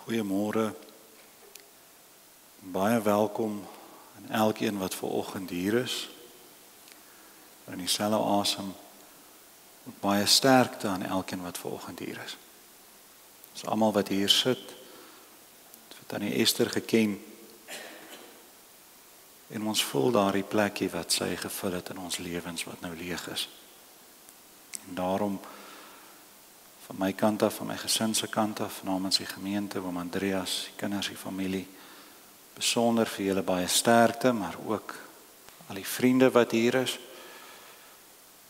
Goeiemôre. Baie welkom aan elkeen wat vanoggend hier is. In dieselfde asem baie sterkte aan elkeen wat vanoggend hier is. Ons almal wat hier sit, het Tannie Esther geken. En ons voel daardie plekkie wat sy gevul het in ons lewens wat nou leeg is. En daarom van my kant af, van my gesin se kant af, namens die gemeente, oom Andreas, die kinders, die familie, besonder vir julle baie sterkte, maar ook al die vriende wat hier is,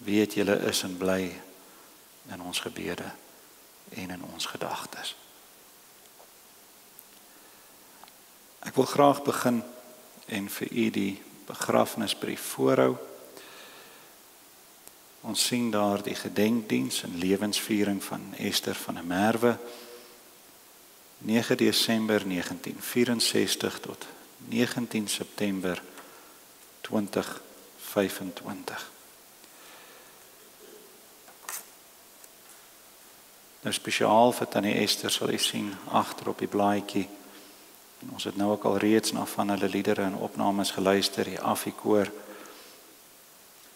weet julle is en bly in ons gebede en in ons gedagtes. Ek wil graag begin en vir u die begrafnisbrief voorhou. Ons sien daar die gedenkdiens en lewensviering van Esther van der Merwe, 9 Desember 1964 tot 19 September 2025. Nou spesiaal vir Tannie Esther sal jy sien agter op die blaadjie. En ons het nou ook al reeds na van hulle liedere en opnames geluister, die Affiekoor.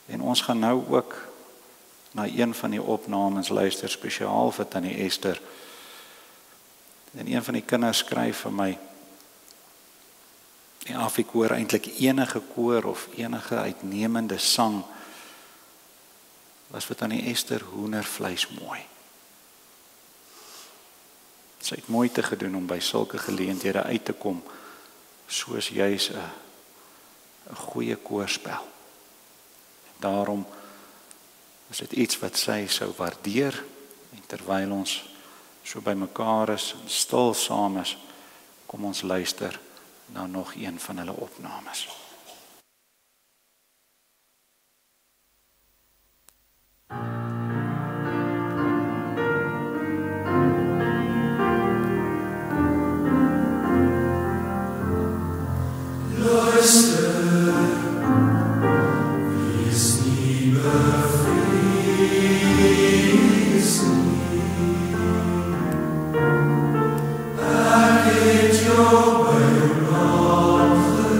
En ons gaan nou ook na een van die opnames luister spesiaal vir Tannie Esther. En een van die kinders skryf vir my, die Affiekoor, eintlik enige koor of enige uitnemende sang was vir Tannie Esther hoendervleis mooi. Sy het moeite gedoen om by sulke geleenthede uit te kom, soos juis 'n goeie koorspel. Daarom is dit iets wat sy sou waardeer, en terwyl ons so by mekaar is en stil saam is, kom ons luister na nog een van hulle opnames. Your way, Lord, the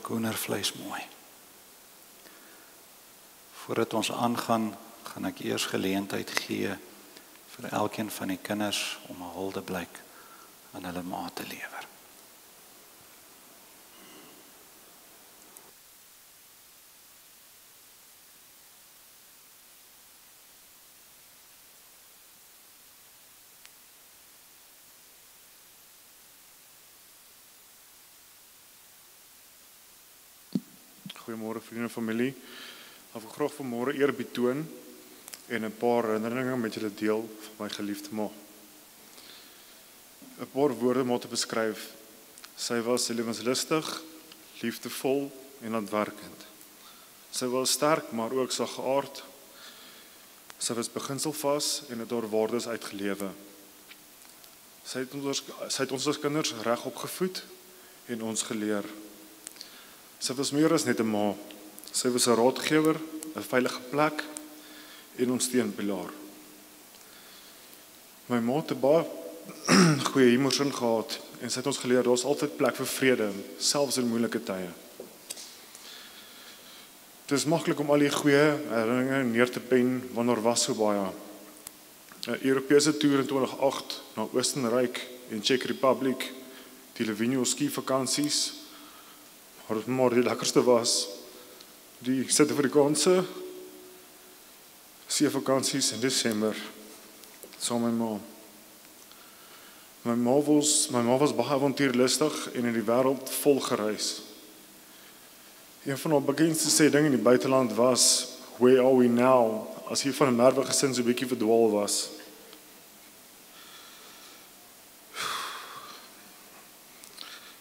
hoendervleis mooi. Voordat ons aangaan, gaan ek eers geleentheid gee vir elkeen van die kinders om 'n huldeblyk aan hulle ma te lewer. Goeiemôre vriende en familie. Ek wil graag vanmôre eer betoon en 'n paar herinneringe met julle deel van my geliefde ma. 'n Paar woorde om haar te beskryf. Sy was lewenslustig, liefdevol en handwerkend. Sy was sterk, maar ook saggeaard. Sy was beginselvas en het haar waardes uitgelewe. Sy het ons as kinders reg opgevoed en ons geleer. Sy was meer as net 'n ma. Sy was 'n raadgewer, 'n veilige plek en ons steunpilaar. My ma het baie goeie humorsin gehad en sy het ons geleer daar's altyd plek vir vrede, selfs in moeilike tye. Dit is maklik om al die goeie herinneringe neer te pen, want daar was so baie. 'n Europese toer in 2008 na Oostenryk en Czech Republic, die Livigno ski vakansies. Maar die lekkerste was die Suid-Afrikaanse seevakansies in Desember saam met my ma. My ma was baie avontuurlustig en in die wêreld vol gereis. Een van haar bekendste sê dinge in die buiteland was "Where are we now?" as hy van 'n merwe gesin so 'n bietjie verdwaal was.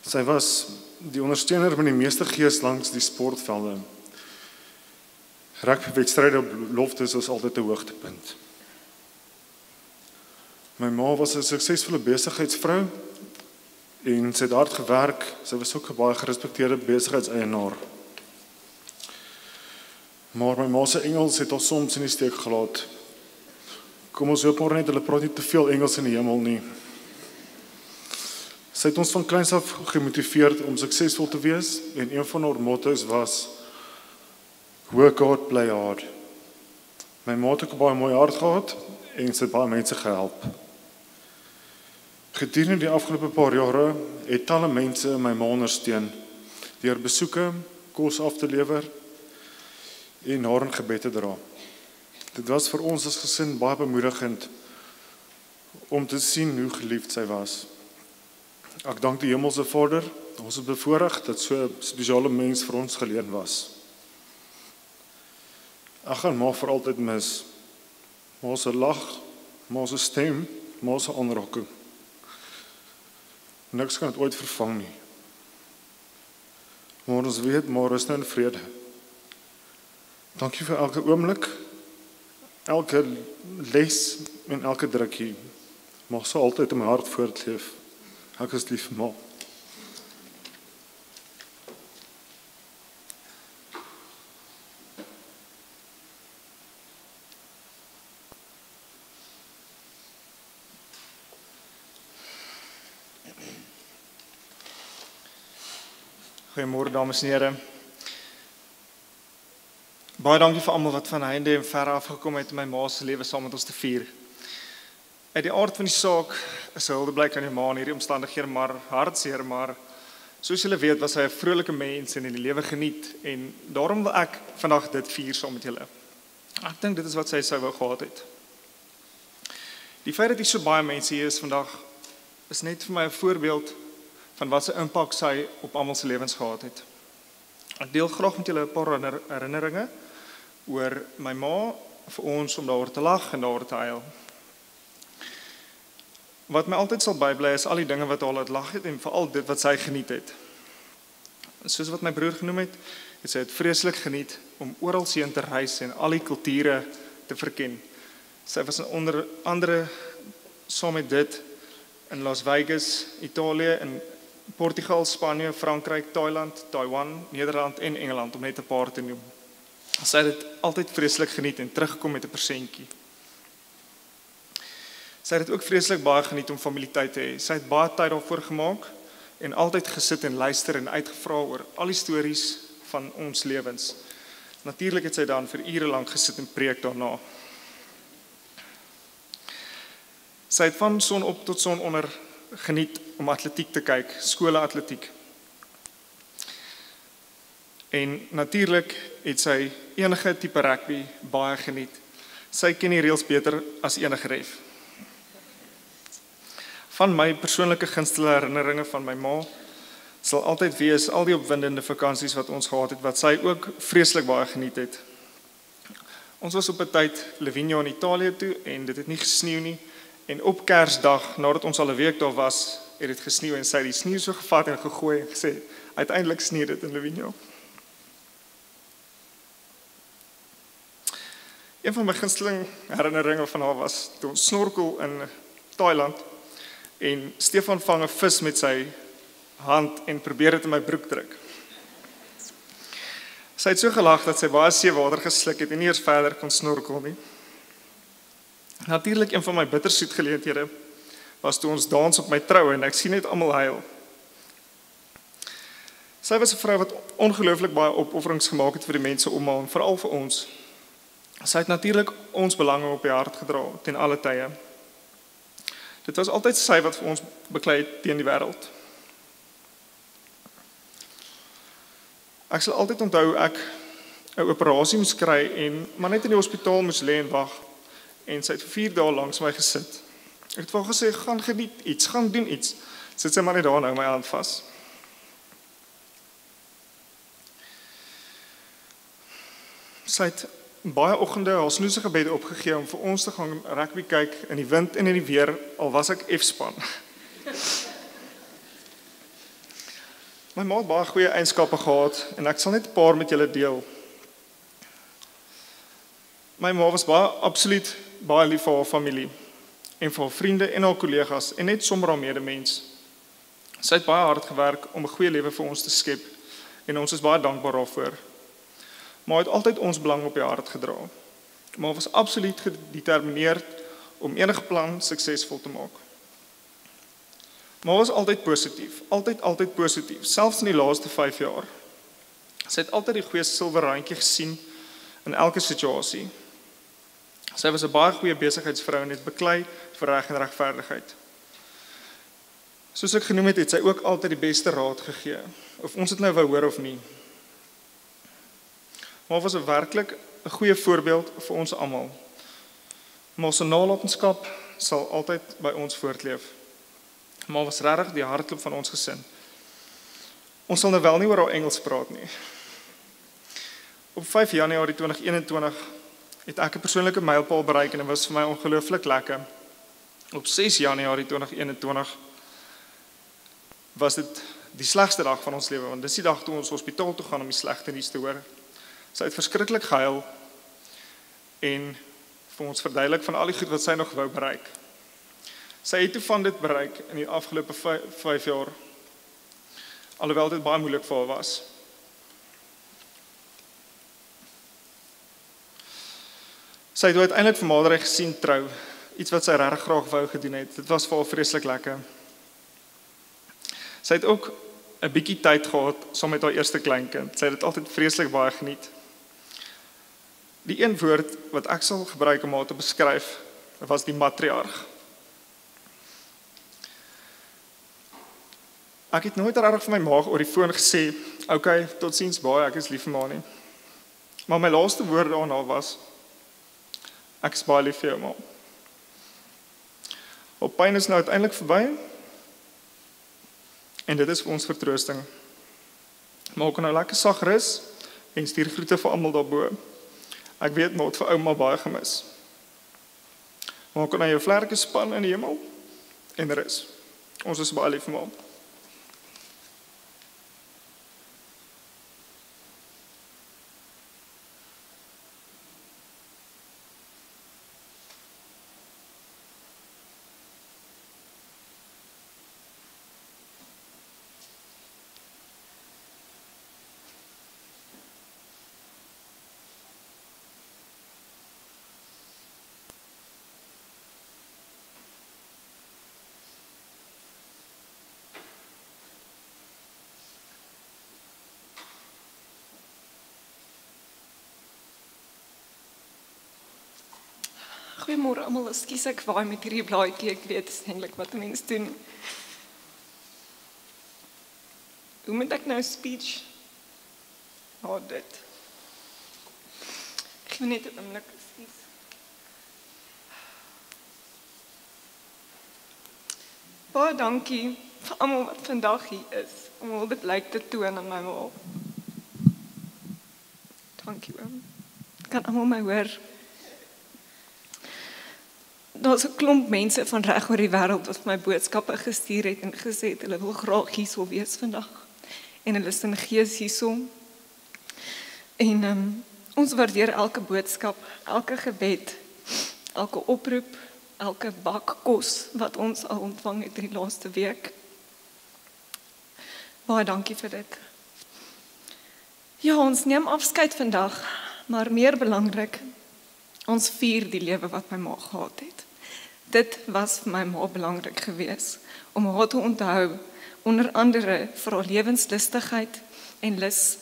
Sy was die ondersteuner met die meeste gees langs die sportvelde. Rugby-wedstryde op Loftus was altyd 'n hoogtepunt. My ma was 'n suksesvolle besigheidsvrou en sy het hard gewerk. Sy was ook 'n baie gerespekteerde besigheidseienaar. Maar my ma se Engels het haar soms in die steek gelaat. Kom ons hoop maar net hulle praat nie te veel Engels in die hemel nie. Sy het ons van kleins af gemotiveerd om suksesvol te wees en een van haar motto's was "Work hard, play hard." My ma het ook 'n baie mooi hart gehad en sy het baie mense gehelp. Gedurende die afgelope paar jare het talle mense my ma ondersteun deur besoeke, kos af te lewer en haar in gebed te dra. Dit was vir ons as gesin baie bemoedigend om te sien hoe geliefd sy was. Ek dank die Hemelse Vader, ons het bevoorreg dat so 'n spesiale mens vir ons geleen was. Ek gaan ma vir altyd mis. Ma se lag, ma se stem, ma se aanraking. Niks kan dit ooit vervang nie. Maar ons weet, maar rus nou in vrede. Dankie vir elke oomblik, elke les en elke drukkie. Mag sy altyd in my hart voortleef. Ek is lief vir ma. Goeiemôre dames en here. Baie dankie vir almal wat van heinde en ver af gekom het om my ma se lewe saam met ons te vier. Uit die aard van die saak is 'n huldeblyk aan die ma in hierdie omstandighede maar hartseer, maar soos julle weet was hy 'n vrolike mens en het die lewe geniet en daarom wil ek vandag dit vier saam met julle. Ek dink dit is wat sy sou wou gehad het. Die feit dat hier so baie mense hier is vandag is net vir my 'n voorbeeld van wat se impak sy op almal se lewens gehad het. Ek deel graag met julle 'n paar herinneringe oor my ma vir ons om daaroor te lag en daaroor te huil. Wat my altyd sal bybly is al die dinge wat haar laat lag het en veral dit wat sy geniet het. Soos wat my broer genoem het, het sy het vreeslik geniet om oral heen te reis en al die kulture te verken. Sy was onder andere saam met dit in Las Vegas, Italië, in Portugal, Spanje, Frankryk, Thailand, Taiwan, Nederland en Engeland om net 'n paar te noem. Sy het dit altyd vreeslik geniet en teruggekom met 'n persentjie. Sy het dit ook vreeslik baie geniet om familietyd te hê. Sy het baie tyd daarvoor gemaak en altyd gesit en luister en uitgevra oor al die stories van ons lewens. Natuurlik het sy dan vir ure lank gesit en preek daarna. Sy het van son op tot son onder geniet om atletiek te kyk, skoolatletiek. En natuurlik het sy enige tipe rugby baie geniet. Sy ken die reëls beter as enige ref. Van my persoonlike gunsteling herinneringe van my ma sal altyd wees al die opwindende vakansies wat ons gehad het, wat sy ook vreeslik baie geniet het. Ons was op 'n tyd Livigno in Italië toe en dit het nie gesneeu nie. En op Kersdag, nadat ons al 'n week daar was, het dit gesneeu en sy het die sneeu so gevat en gegooi en gesê, uiteindelik sneeu dit in Livigno. Een van my gunsteling herinneringe van haar was toe ons snorkel in Thailand en Stefan vang 'n vis met sy hand en probeer dit in my broek druk. Sy het so gelag dat sy baie seewater gesluk het en nie eers verder kon snorkel nie. Natuurlik een van my bittersoet geleenthede was toe ons dans op my troue en ek sien net almal huil. Sy was 'n vrou wat ongelooflik baie opofferings gemaak het vir die mense om haar en veral vir ons. Sy het natuurlik ons belange op die hart gedra ten alle tye. Dit was altyd sy wat vir ons beklei het teen die wêreld. Ek sal altyd onthou ek 'n operasie moes kry en maar net in die hospitaal moes lê en wag. En sy het vir 4 dae langs my gesit. Ek het vir haar gesê, gaan geniet iets, gaan doen iets. Sit sy maar net daar en hou my hand vas. Sy het baie oggende haar snoesige bed opgegee om vir ons te gaan rugby kyk in die wind en in die weer, al was ek F-span. My ma het baie goeie eienskappe gehad en ek sal net 'n paar met julle deel. My ma was absoluut baie lief vir haar familie en vir haar vriende en haar kollegas en net sommer haar medemens. Sy het baie hard gewerk om 'n goeie lewe vir ons te skep en ons is baie dankbaar daarvoor. Maar het altyd ons belang op die hart gedra. Maar was absoluut gedetermineerd om enige plan suksesvol te maak. Maar was altyd positief, altyd positief, selfs in die laaste 5 jaar. Sy het altyd die goeie silwer randjie gesien in elke situasie. Sy was 'n baie goeie besigheidsvrou en het beklei vir reg en regverdigheid. Soos ek genoem het, het sy ook altyd die beste raad gegee, of ons dit nou wou hoor of nie. Maar was 'n werklik 'n goeie voorbeeld vir ons almal. Maar sy nalatenskap sal altyd by ons voortleef. Maar was regtig die hartklop van ons gesin. Ons sal nou wel nie oor haar Engels praat nie. Op 5 Januarie 2021 het ek 'n persoonlike mylpaal bereik en dit was vir my ongelooflik lekker. Op 6 Januarie 2021 was dit die slegste dag van ons lewe, want dis die dag toe ons hospitaal toe gaan om die slegte nuus te hoor. Sy het verskriklik gehuil en vir ons verduidelik van al die goed wat sy nog wou bereik. Sy het toe van dit bereik in die afgelope 5 jaar, alhoewel dit baie moeilik vir haar was. Sy het uiteindelik vir Madery gesien trou, iets wat sy regtig graag wou gedoen het. Dit was vir haar vreeslik lekker. Sy het ook 'n bietjie tyd gehad saam met haar eerste kleinkind. Sy het dit altyd vreeslik baie geniet. Die een woord wat ek sal gebruik om haar te beskryf, was die matriarg. Ek het nooit regtig vir my ma oor die foon gesê, "Oké, totsiens baie, ek is lief vir ma nie." Maar my laaste woord daarna was, "Ek is baie lief vir jou ma." Haar pyn is nou uiteindelik verby. En dit is vir ons vertroosting. Maak nou lekker sag rus en stuur groete vir almal daarbo. Ek weet maar het vir ouma baie gemis. Maak nou jou vlerke span in die hemel en rus. Ons is baie lief vir ma. Goeiemôre almal, ekskuus ek waai met hierdie blaadjie, ek weet dis eintlik wat 'n mens doen. Hoe moet ek nou speech? Dit. Ek moet net 'n oomblik, ekskuus. Baie dankie vir almal wat vandag hier is om hul blyk te toon aan my ma. Dankie oom. Kan almal my hoor? Daar's 'n klomp mense van reg oor die wêreld wat my boodskappe gestuur het en gesê het hulle wil graag hierso wees vandag. En hulle is in gees hierso. En ons waardeer elke boodskap, elke gebed, elke oproep, elke bak kos wat ons al ontvang het die laaste week. Baie dankie vir dit. Ja, ons neem afskeid vandag, maar meer belangrik, ons vier die lewe wat my ma gehad het. Dit was vir my ma belangrik geweest om haar te onthou, onder andere vir haar lewenslustigheid en lus,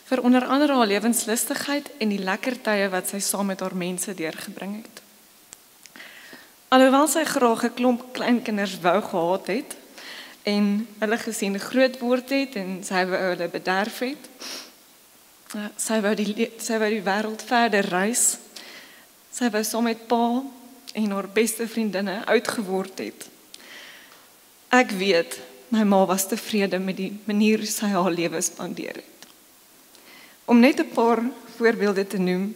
vir onder andere haar lewenslustigheid en die lekker tye wat sy saam met haar mense deurgebring het. Alhoewel sy graag 'n klomp kleinkinders wou gehad het en hulle gesien groot word het en sy wou hulle bederf het, sy wou die wêreld verder reis. Sy wou saam met pa en haar beste vriendinne uitgeword het. Ek weet, my ma was tevrede met die manier sy haar lewe spandeer het. Om net 'n paar voorbeelde te noem,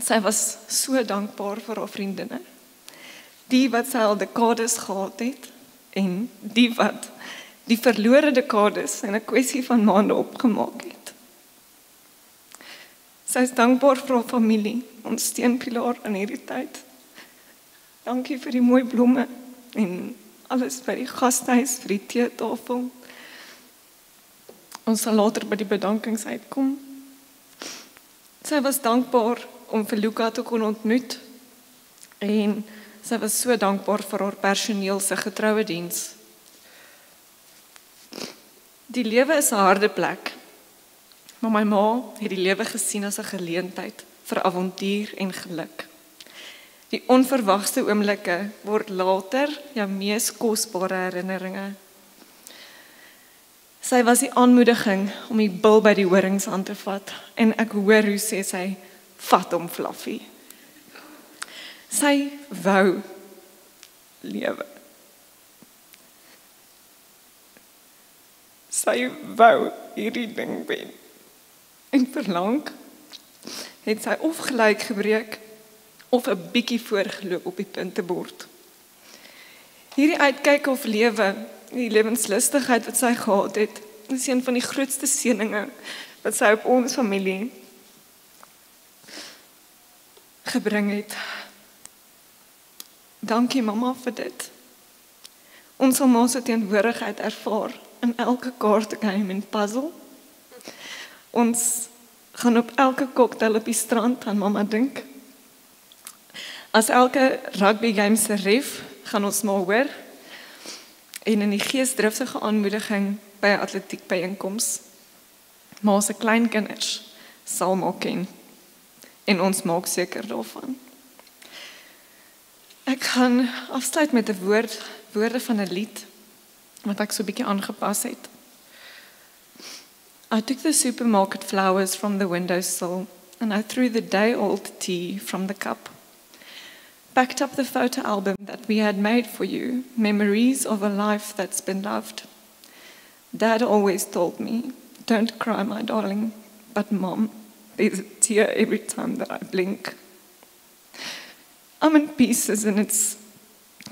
sy was so dankbaar vir haar vriendinne, die wat sy al dekades gehad het, en die wat die verlore dekades in 'n kwessie van maande opgemaak het. Sy is dankbaar vir haar familie, ons steunpilaar in hierdie tyd. Dankie vir die mooi blomme en alles by die gastehuis, vir die teetafel. Ons sal later by die bedankings uitkom. Sy was dankbaar om vir Luca te kon ontmoet en sy was so dankbaar vir haar personeel se getroue diens. Die lewe is 'n harde plek, maar my ma het die lewe gesien as 'n geleentheid vir avontuur en geluk. Die onverwagte oomblikke word later jou mees kosbare herinneringe. Sy was die aanmoediging om die bil by die horings aan te vat en ek hoor hoe sê sy, vat hom Fluffy. Sy wou lewe. Sy wou hierdie ding wen. En verlang het sy of gelyk gebreek of 'n bietjie voorgeloop op die puntebord. Hierdie uitkyk of lewe, die lewenslustigheid wat sy gehad het, is een van die grootste seëninge wat sy op ons familie gebring het. Dankie mamma vir dit. Ons sal ma se teenwoordigheid ervaar in elke kaartgame en puzzle. Ons gaan op elke cocktail op die strand aan mamma dink. As elke rugby game se ref gaan ons maar hoor en in die geesdriftige aanmoediging by 'n atletiekbyeenkoms. Maar se kleinkinders sal maar ken en ons maak seker daarvan. Ek gaan afsluit met 'n woorde van 'n lied wat ek so 'n bietjie aangepas het. I took the supermarket flowers from the windowsill and I threw the day-old tea from the cup. Packed up the photo album that we had made for you, memories of a life that's been loved. Dad always told me, don't cry, my darling, but Mom, there's a tear every time that I blink. I'm in pieces and it's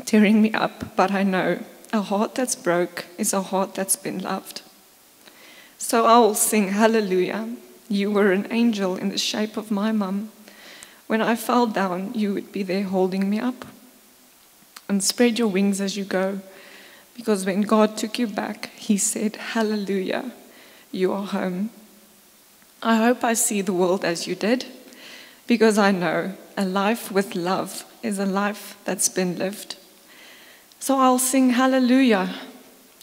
tearing me up, but I know a heart that's broke is a heart that's been loved. So I will sing hallelujah. You were an angel in the shape of my mum. When I fell down, you would be there holding me up. And spread your wings as you go, because when God took you back, he said, hallelujah, you are home. I hope I see the world as you did, because I know a life with love is a life that's been lived. So I'll sing hallelujah.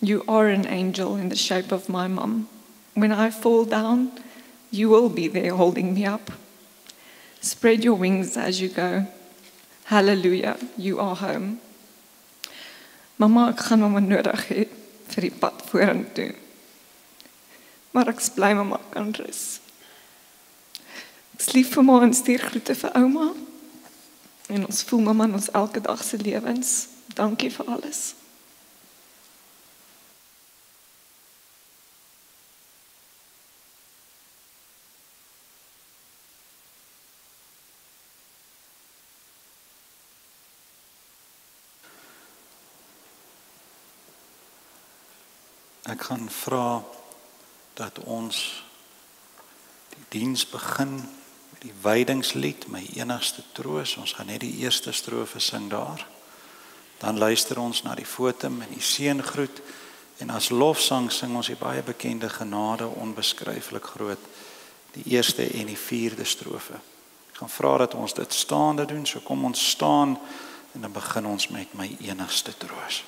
You are an angel in the shape of my mum. When I fall down, you will be there holding me up. Spread your wings as you go. Hallelujah, you are home. Mama, ek gaan mamma nodig hê vir die pad vorentoe. Maar ek is bly mamma kan rus. Ek is lief vir mamma en stuur groete vir ouma. En ons voel mamma in ons elke dag se lewens. Dankie vir alles. Ek gaan vra dat ons die diens begin met die wydingslied, my enigste troos. Ons gaan net die eerste strofe sing daar. Dan luister ons na die fotum en die seëngroet en as lofsang sing ons die baie bekende genade onbeskryflik groot, die eerste en die vierde strofe. Ek gaan vra dat ons dit staande doen, so kom ons staan en dan begin ons met my enigste troos.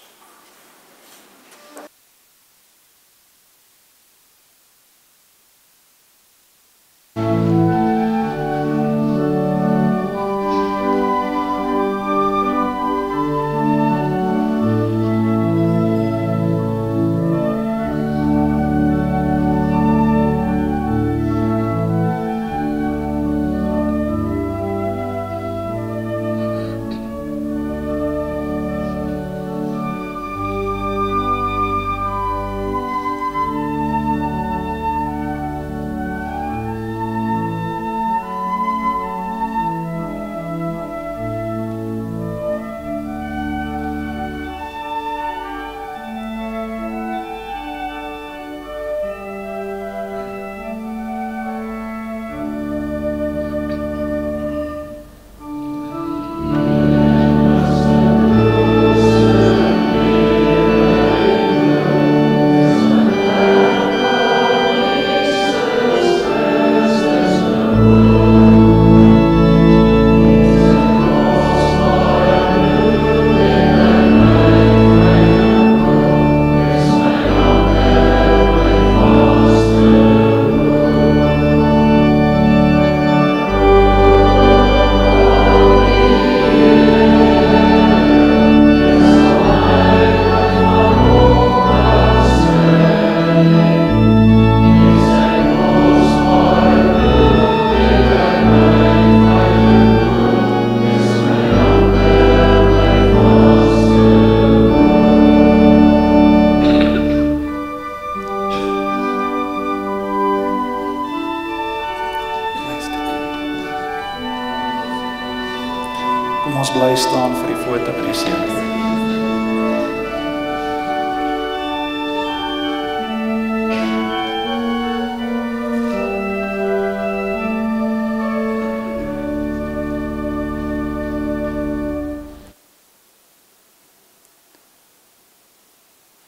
Kom ons bly staan vir die foto met die seun.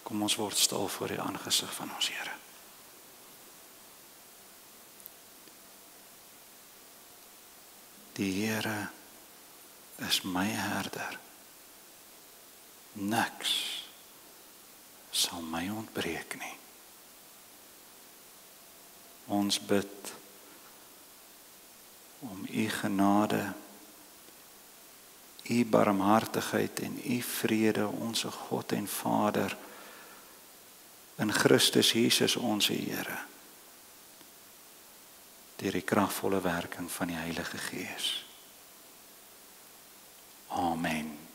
Kom ons word stil voor die aangesig van ons Here. Die Here is my herder. Niks sal my ontbreek nie. Ons bid om u genade, u barmhartigheid en u vrede, onze God en Vader, in Christus Jesus onze Here, deur die kragvolle werking van die Heilige Gees. Amen.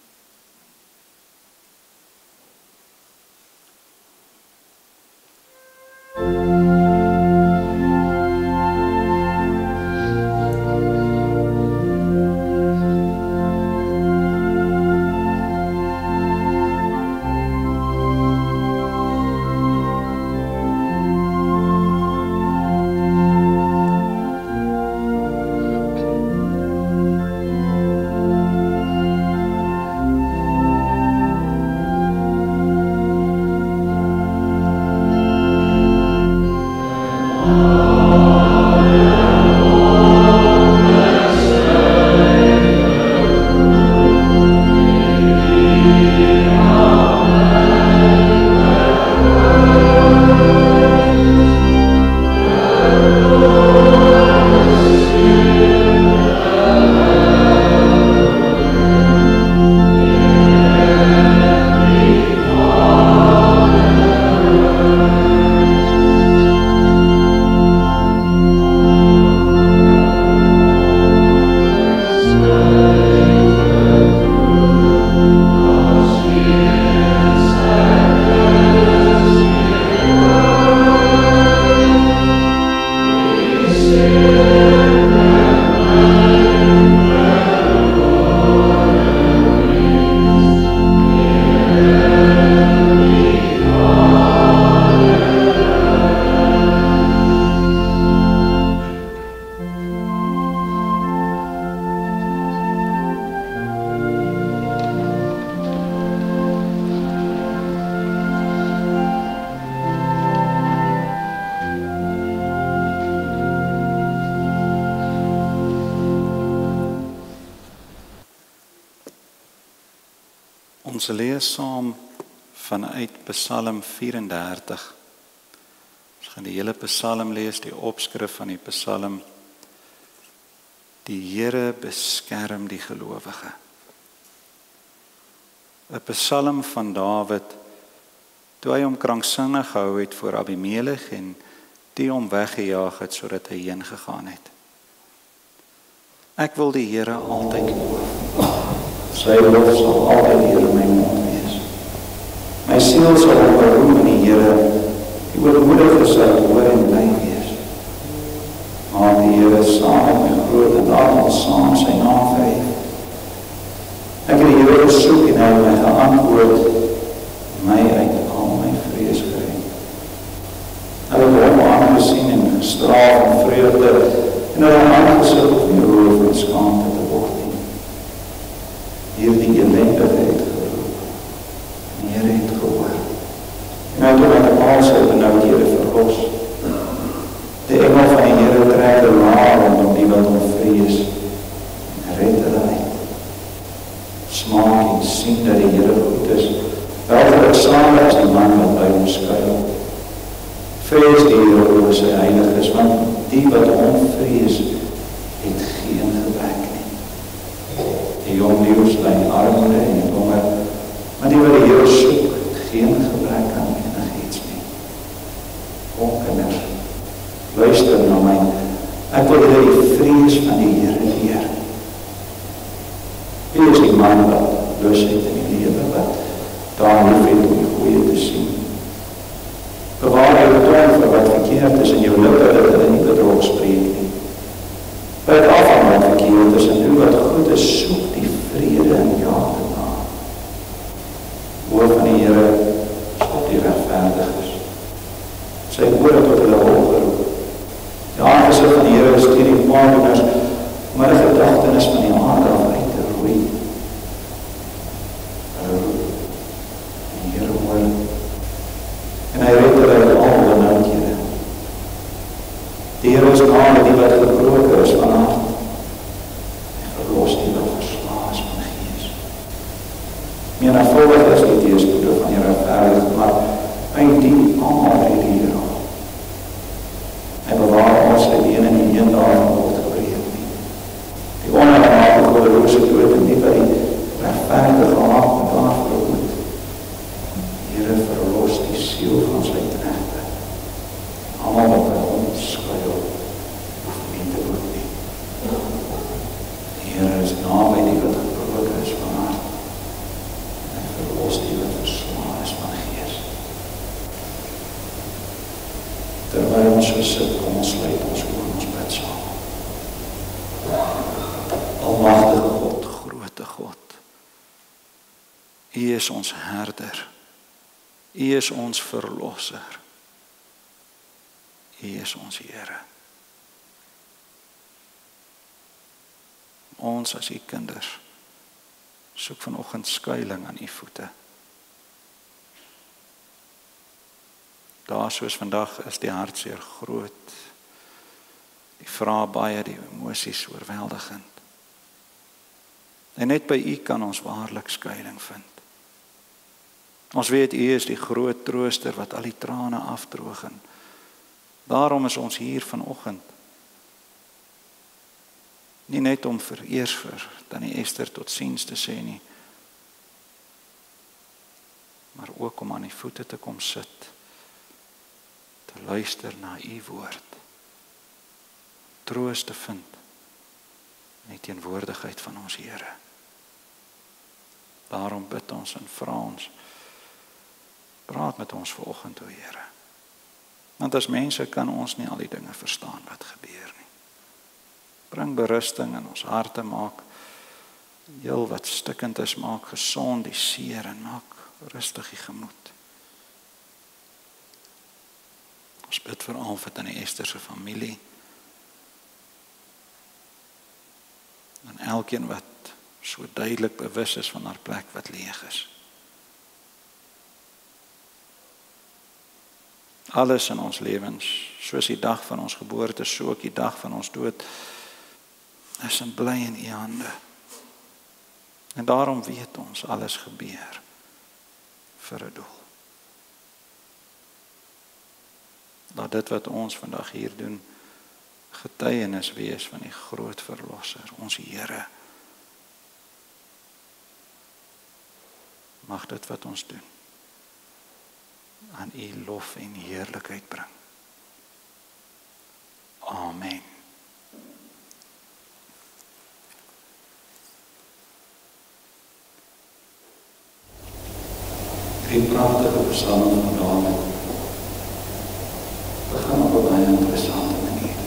Ons lees saam vanuit Psalm 34. Ons gaan die hele Psalm lees, die opskrif van die Psalm. Die Here beskerm die gelowige. 'n Psalm van Dawid, toe hy hom kranksinnig gehou het voor Abimelech en die hom weggejaag het sodat hy heen gegaan het. Ek wil die Here altyd loof. Sy lof sal altyd hier in my mond wees. My siel sal hom beroem in die Here, die ootmoedige sal hoor en bly wees. Maar die Here saam met my groot en almal saam sy naam verhef. Ek het die Here gesoek en hy het my geantwoord, my uit al my vrees gered. Hy het hom aangesien en gestraal van vreugde en hy het aangesig op die roof en skaamte te word nie. Hierdie ellendige het geroep, en die Here het gehoor. En hy het hom uit al sy benauwdhede verlos. Die engel van die Here trek 'n laar rondom die wat hom vrees en red hulle uit. Smaak en sien dat die Here goed is. Welgeluksalig is die man wat by hom skuil. Vrees die Here oor sy heiliges, want die wat hom vrees, het geen gebrek nie. Die jong leeu's ly in armoede en in honger, maar die wat die Here soek, het geen gebrek aan enigiets nie. O kinders, luister na my. Ek wil julle die vrees van die Here leer. Wie is die man wat lus het in die lewe, wat daar lief het om die goeie te sien? Bewaar jou tong vir wat verkeerd is in jou lippe, dat hulle nie bedrog spreek nie. Byt af van wat verkeerd is en doen wat goed is, soek die vrede en jaag dit na. Oor van die Here is op die regverdiges. Sy ore tot hulle opgeroep. Die aangesig van die Here is teen die kwaadoeners, maar die gedagtenis van die aarde af uit te roei. Hulle roep, en die Here hoor, en hy red hulle uit al benauwdhede. Die Here is nader die wat gebroken is van hart, en verlos die wat verslae is van gees. Menigvuldig is die teëspoede van die regverdige, maar hy dien almal uit die Here. Hy bewaar ons uit die ene en die een daarvan word gebreek nie. Die onrechtmatige goddeloze dood en die wat die regverdige haat en daarvoor moet. Die Here verlos die siel van sy knegte. Almal wat by hom skuil, hoef nie te word nie. Die Here is naby die wat gebroken is van hart. En hy verlos die wat verslae is van gees. Terwyl ons so sit, kom ons sluit ons oor ons bid saam. Almagtige God, grote God, U is ons herder, U is ons verlosser, U is ons Here. Ons as U kinders soek vanoggend skuiling aan U voete. Daar soos vandag is die hartseer groot. Die vrae baie, die emosies oorweldigend. En net by U kan ons waarlik skuiling vind. Ons weet U is die groot trooster wat al die trane afdroog. En daarom is ons hier vanoggend. Nie net om vereers vir Tannie Esther totsiens te sê nie, maar ook om aan die voete te kom sit, te luister na U woord, troos te vind in die teenwoordigheid van ons Here. Daarom bid ons en vra ons, praat met ons vanoggend, o Here. Want as mense kan ons nie al die dinge verstaan wat gebeur nie. Bring berusting in ons harte, maak heel wat stikkend is, maak gesond die seer en maak rustig die gemoed. Ons bid veral vir Tannie Esther se familie. En elkeen wat so duidelik bewus is van haar plek wat leeg is. Alles in ons lewens, soos die dag van ons geboorte, so ook die dag van ons dood, is en bly in U hande. En daarom weet ons, alles gebeur vir 'n doel. Laat dit wat ons vandag hier doen getuienis wees van die groot verlosser, ons Here. Mag dit wat ons doen aan U lof en heerlikheid bring. Amen. Die pragtige psalm van Dawid begin op 'n baie interessante manier.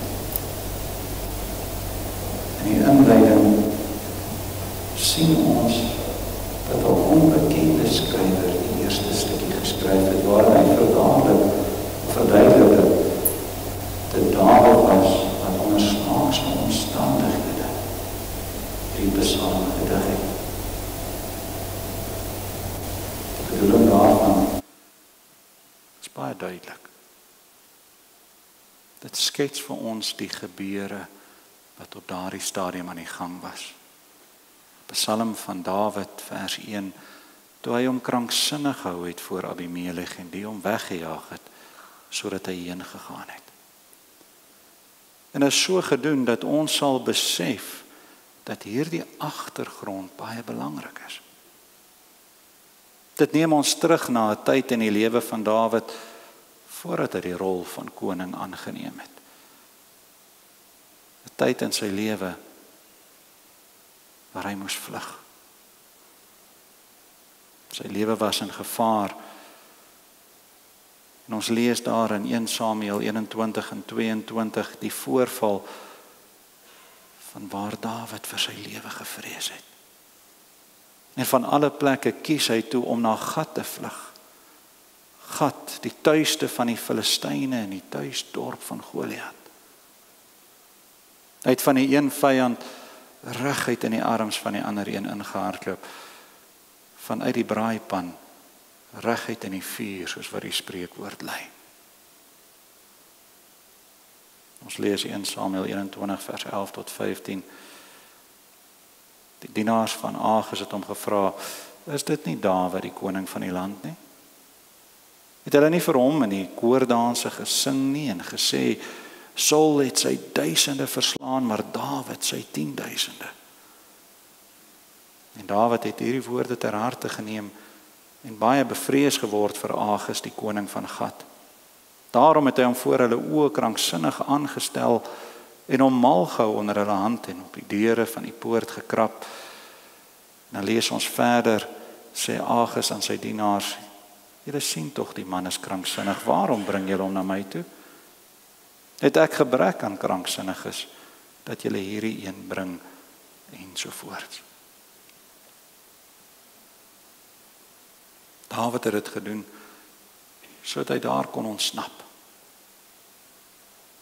In die inleiding sien ons dat 'n onbekende skrywer die eerste stukkie geskryf het, waar hy verduidelik dat Dawid was wat onder snaakse omstandighede die psalm gedig het. Die bedoeling daarvan is baie duidelik. Dit skets vir ons die gebeure wat op daardie stadium aan die gang was. Psalm van Dawid, vers 1, toe hy hom kranksinnig gehou het voor Abimelech en die hom weggejaag het, sodat hy heen gegaan het. En is so gedoen dat ons sal besef dat hierdie agtergrond baie belangrik is. Dit neem ons terug na 'n tyd in die lewe van Dawid voordat hy die rol van koning aangeneem het. 'n Tyd in sy lewe waar hy moes vlug. Sy lewe was in gevaar. En ons lees daar in 1 Samuel 21 en 22 die voorval van waar Dawid vir sy lewe gevrees het. En van alle plekke kies hy toe om na Gat te vlug. Gat, die tuiste van die Filistyne en die tuisdorp van Goliat. Hy het van die een vyand reguit in die arms van die ander een ingehardloop, vanuit die braaipan reguit in die vuur, soos wat die spreekwoord lei. Ons lees 1 Samuel 21 vers 11 tot 15. Die dienaars van Agis het hom gevra, is dit nie Dawid die koning van die land nie? Het hulle nie vir hom in die koordanse gesing nie en gesê, Saul het sy 1000 verslaan, maar Dawid sy 10.000. En Dawid het hierdie woorde ter harte geneem en baie bevrees geword vir Agis, die koning van Gat. Daarom het hy hom voor hulle oë kranksinnig aangestel en hom mal gehou onder hulle hand en op die deure van die poort gekrap. En dan lees ons verder, sê Agis aan sy dienaars, julle sien tog die man is kranksinnig, waarom bring julle hom na my toe? Het ek gebrek aan kranksinniges, dat julle hierdie een bring, ensovoorts. Dawid het dit gedoen, sodat hy daar kon ontsnap.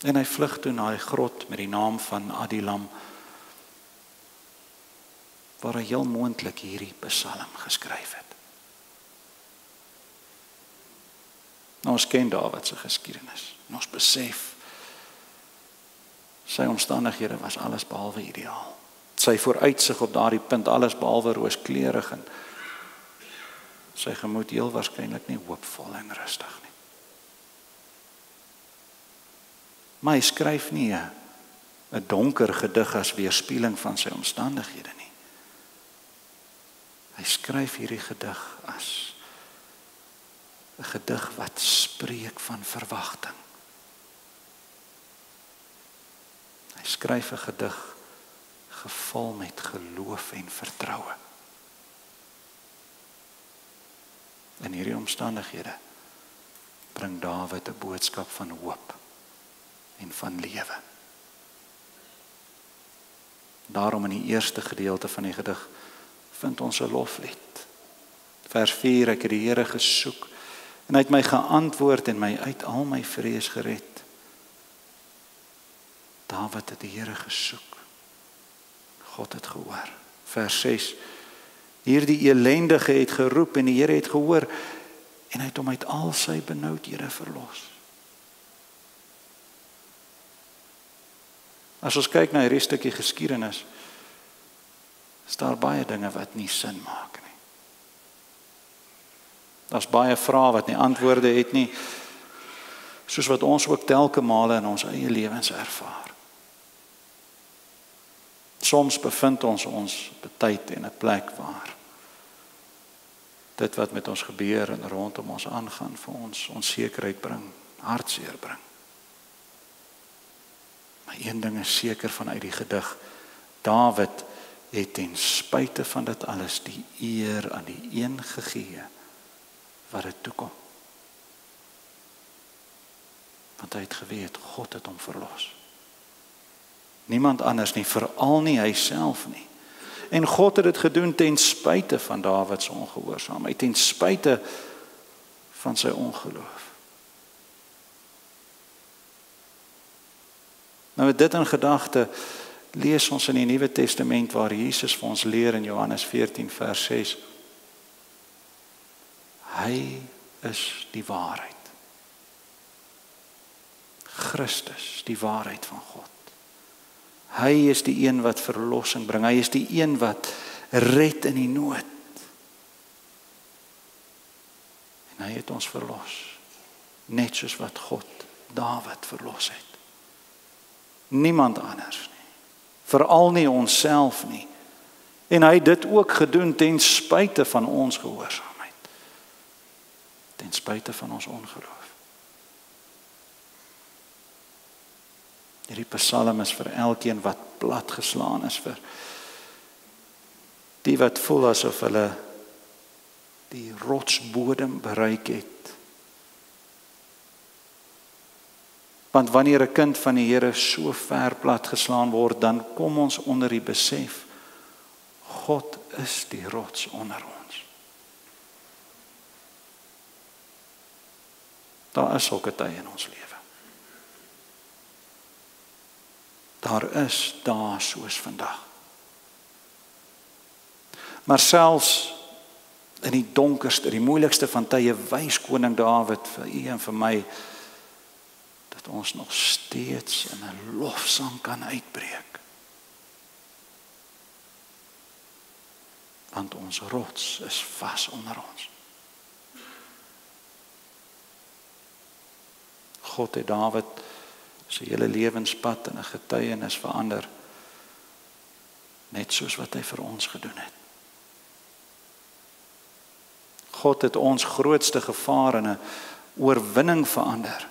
En hy vlug toe na die grot met die naam van Adullam, waar hy heel moontlik hierdie psalm geskryf het. Nou, ons ken Dawid se geskiedenis, en ons besef, sy omstandighede was alles behalwe ideaal. Sy vooruitsig op daardie punt alles behalwe rooskleurig en sy gemoed heel waarskynlik nie hoopvol en rustig nie. Maar hy skryf nie 'n donker gedig as weerspieëling van sy omstandighede nie. Hy skryf hierdie gedig as 'n gedig wat spreek van verwagting. Hy skryf 'n gedig gevul met geloof en vertroue. In hierdie omstandighede bring Dawid 'n boodskap van hoop en van lewe. Daarom in die eerste gedeelte van die gedig vind ons 'n loflied. Vers 4, ek het die Here gesoek en hy het my geantwoord en my uit al my vrees gered. Dawid het die Here gesoek. God het gehoor. Vers 6, hierdie elendige het geroep en die Here het gehoor en hy het hom uit al sy benoudhede verlos. As ons kyk na hierdie stukkie geskiedenis, is daar baie dinge wat nie sin maak nie. Daar's baie vrae wat nie antwoorde het nie, soos wat ons ook telke male in ons eie lewens ervaar. Soms bevind ons op 'n tyd en 'n plek waar dit wat met ons gebeur en rondom ons aangaan vir ons onsekerheid bring, hartseer bring. Maar een ding is seker vanuit die gedig, Dawid het ten spyte van dit alles die eer aan die een gegee wat dit toekom. Want hy het geweet, God het hom verlos. Niemand anders nie, veral nie hy self nie. En God het dit gedoen ten spyte van Dawid se ongehoorsaamheid, ten spyte van sy ongeloof. Nou met dit in gedagte, lees ons in die Nuwe Testament waar Jesus vir ons leer in Johannes 14 vers 6. Hy is die waarheid. Christus, die waarheid van God. Hy is die een wat verlossing bring. Hy is die een wat red in die nood. En hy het ons verlos. Net soos wat God Dawid verlos het. Niemand anders nie. Veral nie onsself nie. En hy het dit ook gedoen ten spyte van ons gehoorsaamheid. Ten spyte van ons ongeloof. Hierdie Psalm is vir elkeen wat plat geslaan is, vir die wat voel asof hulle die rotsbodem bereik het. Want wanneer 'n kind van die Here so ver plat geslaan word, dan kom ons onder die besef, God is die rots onder ons. Daar is sulke tye in ons lewe. Daar is dae soos vandag. Maar selfs in die donkerste, die moeilikste van tye, wys koning Dawid vir u en vir my dat ons nog steeds in 'n lofsang kan uitbreek. Want ons rots is vas onder ons. God het Dawid sy hele lewenspad in 'n getuienis verander, net soos wat hy vir ons gedoen het. God het ons grootste gevaar in 'n oorwinning verander,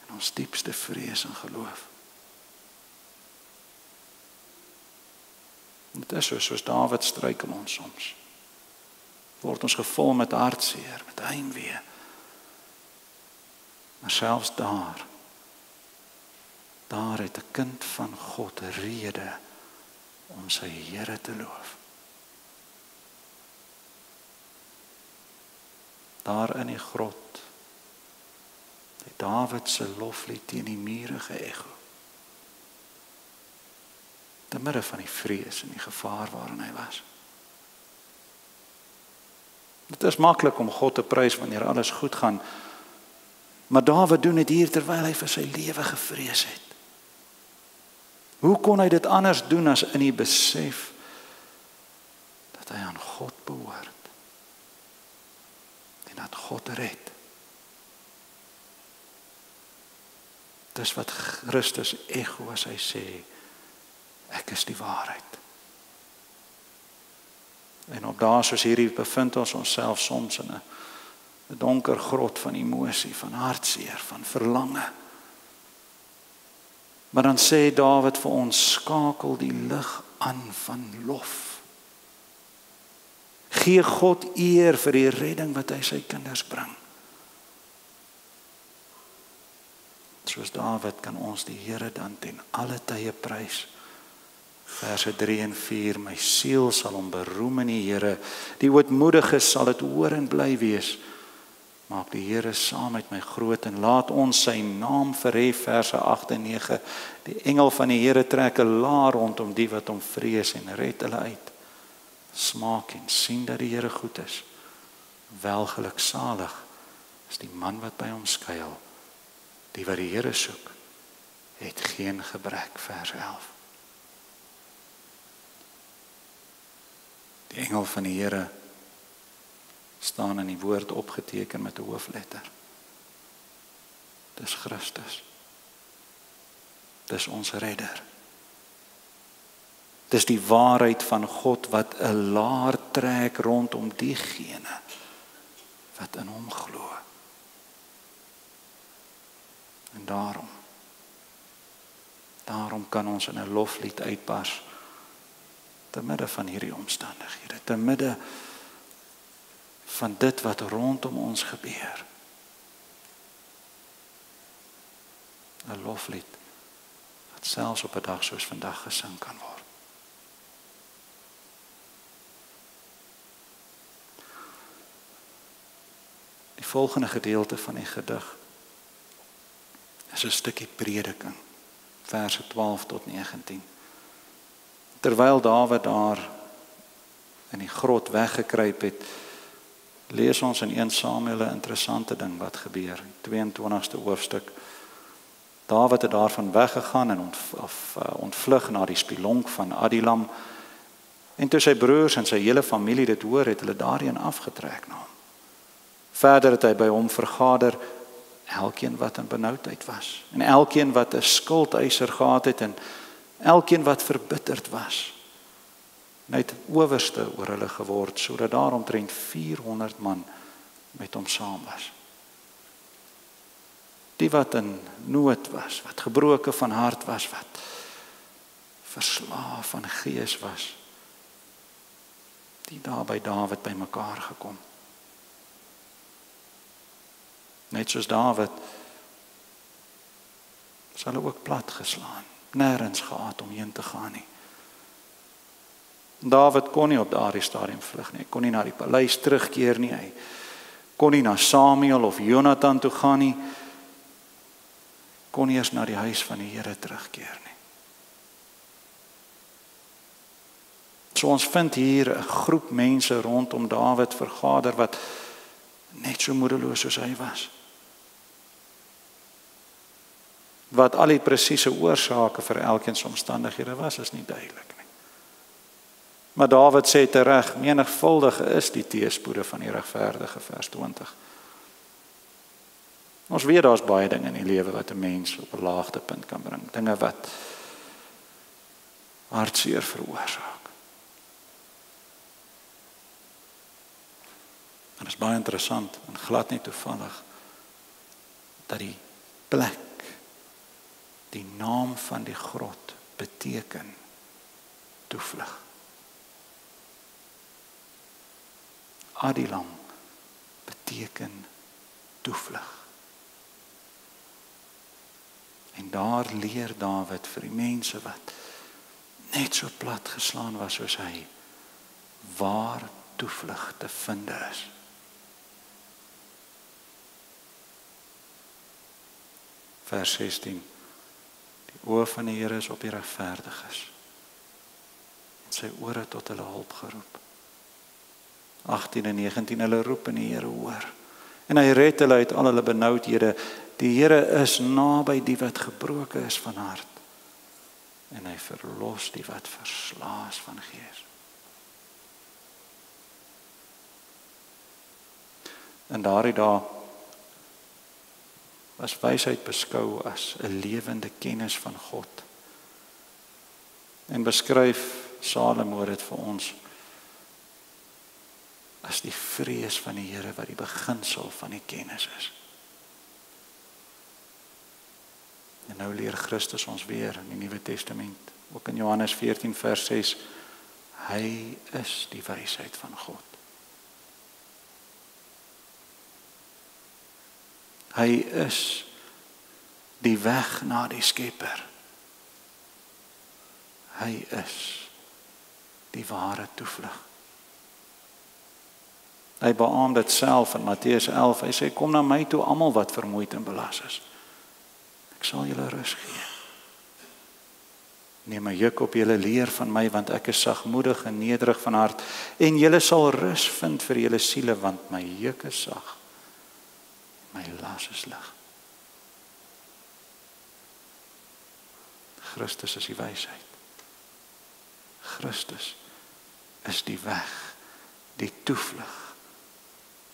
in ons diepste vrees en geloof. Dit is soos Dawid struikel ons soms. Word ons gevul met hartseer, met heimwee. Maar selfs daar het 'n kind van God 'n rede om sy Here te loof. Daar in die grot het Dawid se loflied teen die mure geëcho. Te midde van die vrees en die gevaar waarin hy was. Dit is maklik om God te prys wanneer alles goed gaan, maar Dawid doen dit hier terwyl hy vir sy lewe gevrees het. Hoe kon hy dit anders doen as in die besef dat hy aan God behoort en dat God red? Dis wat Christus echo as hy sê, ek is die waarheid. En op dae soos hierdie bevind ons onsself soms in 'n donker grot van emosie, van hartseer, van verlange. Maar dan sê Dawid vir ons, skakel die lig aan van lof. Gee God eer vir die redding wat hy sy kinders bring. Soos Dawid kan ons die Here dan ten alle tye prys. Verse 3 en 4, my siel sal hom beroem in die Here, die ootmoediges sal dit hoor en bly wees. Maak die Here saam met my groot en laat ons sy naam verhef, verse 8 en 9. Die engel van die Here trek 'n laar rondom die wat hom vrees en red hulle uit. Smaak en sien dat die Here goed is. Welgeluksalig is die man wat by hom skuil. Die wat die Here soek, het geen gebrek, vers 11. Die engel van die Here staan in die woord opgeteken met 'n hoofletter. Dis Christus. Dis ons redder. Dis die waarheid van God wat 'n laar trek rondom diegene wat in hom glo. En daarom kan ons in 'n loflied uitbars te midde van hierdie omstandighede, te midde van dit wat rondom ons gebeur. 'n Loflied wat selfs op 'n dag soos vandag gesing kan word. Die volgende gedeelte van die gedig is 'n stukkie prediking, verse 12 tot 19. Terwyl Dawid daar in die grot weggekruip het, lees ons in 1 Samuel 'n interessante ding wat gebeur, 22ste hoofstuk. Dawid het daarvan weggegaan en ontvlug na die spilonk van Adullam. En toe sy broers en sy hele familie dit hoor, het hulle daarheen afgetrek na hom. Verder het hy by hom vergader, elkeen wat in benoudheid was, en elkeen wat 'n skuldeiser gehad het, en elkeen wat verbitterd was. Hy het owerste oor hulle geword, sodat daar omtrent 400 man met hom saam was. Die wat in nood was, wat gebroken van hart was, wat verslaaf van gees was, die daar by Dawid by mekaar gekom. Net soos Dawid is hulle ook plat geslaan, nêrens gehad om heen te gaan nie. Dawid kon nie op daardie stadium vlug nie, hy kon nie na die paleis terugkeer nie, hy kon nie na Samuel of Jonathan toe gaan nie, kon nie eens na die huis van die Here terugkeer nie. So ons vind hier 'n groep mense rondom Dawid vergader wat net so moedeloos soos hy was. Wat al die presiese oorsake vir elkeen se omstandighede was, is nie duidelik nie. Maar Dawid sê tereg, menigvuldig is die teëspoede van die regverdige, vers 20. Ons weet daar's baie dinge in die lewe wat 'n mens op 'n laagtepunt kan bring, dinge wat hartseer veroorsaak. En dit is baie interessant en glad nie toevallig dat die plek, die naam van die grot beteken toevlug. Adullam beteken toevlug. En daar leer Dawid vir die mense wat net so plat geslaan was soos hy, waar toevlug te vind is. Vers 16. Die oë van die Here is op die regverdiges, en sy ore tot hulle hulp geroep. 18 en 19, hulle roep en die Here hoor. En hy red hulle uit al hulle benoudhede. Die Here is naby die wat gebroken is van hart. En hy verlos die wat verslaas van gees. En daardie dae was wysheid beskou as 'n lewende kennis van God. En beskryf Salomo dit vir ons as die vrees van die Here wat die beginsel van die kennis is. En nou leer Christus ons weer in die Nuwe Testament, ook in Johannes 14 vers 6, hy is die wysheid van God. Hy is die weg na die Skepper. Hy is die ware toevlug. Hy beamoed dit self in Matteus 11. Hy sê, kom na my toe almal wat vermoeid en belas is. Ek sal julle rus gee. Neem my juk op julle, leer van my, want ek is sagmoedig en nederig van hart, en julle sal rus vind vir julle siele, want my juk is sag, my las is lig. Christus is die wysheid. Christus is die weg, die toevlug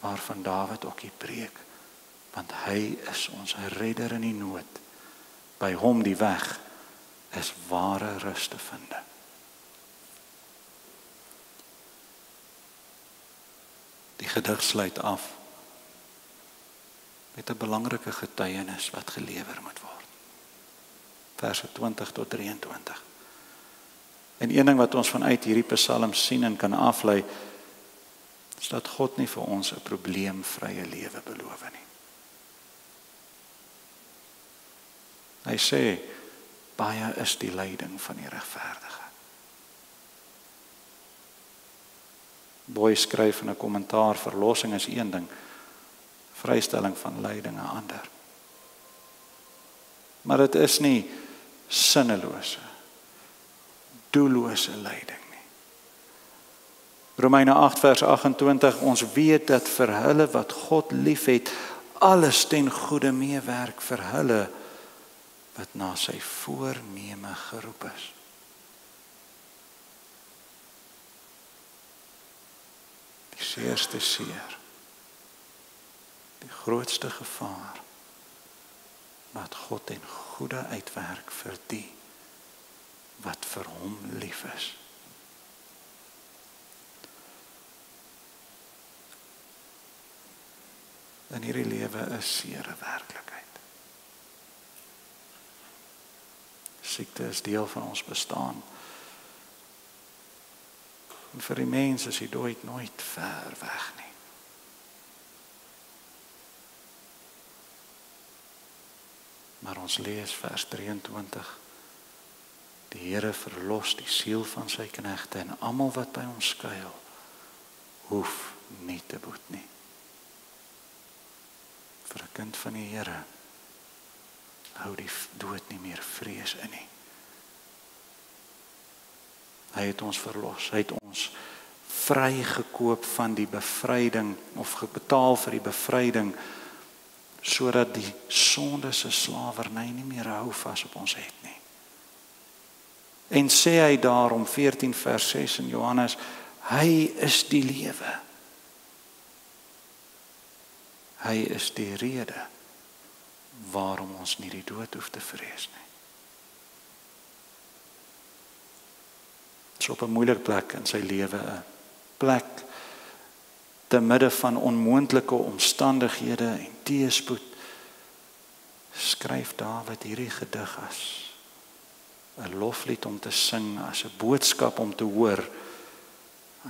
waarvan Dawid ook hier preek, want hy is ons redder in die nood. By hom die weg is ware rus te vind. Die gedig sluit af met 'n belangrike getuienis wat gelewer moet word. Verse 20 tot 23. En een ding wat ons vanuit hierdie Psalm sien en kan aflei, is dat God nie vir ons 'n probleemvrye lewe beloof nie. Hy sê, baie is die lyding van die regverdige. Boy skryf in 'n kommentaar, verlossing is een ding, vrystelling van lyding 'n ander. Maar dit is nie sinnelose, doellose lyding nie. Romeine 8 vers 28, ons weet dat vir hulle wat God liefhet, alles ten goeie meewerk vir hulle wat na sy voorneme geroep is. Die seerste seer, die grootste gevaar, wat God ten goeie uitwerk vir die wat vir hom lief is. In hierdie lewe is seere werklikheid. Siekte is deel van ons bestaan. En vir die mens is die dood nooit ver weg nie. Maar ons lees vers 23. Die Here verlos die siel van sy knegte en almal wat by hom skuil, hoef nie te boet nie. Vir 'n kind van die Here hou die dood nie meer vrees in nie. Hy het ons verlos, hy het ons vrygekoop van die bevryding, of betaal vir die bevryding, sodat die sonde se slawerny nie meer hou vas op ons het nie. En sê hy daarom, 14 vers 6 in Johannes, hy is die lewe. Hy is die rede waarom ons nie die dood hoef te vrees nie. Dit is op 'n moeilike plek in sy lewe, 'n plek te midde van onmoontlike omstandighede en teëspoed, skryf Dawid hierdie gedig as 'n loflied om te sing, as 'n boodskap om te hoor,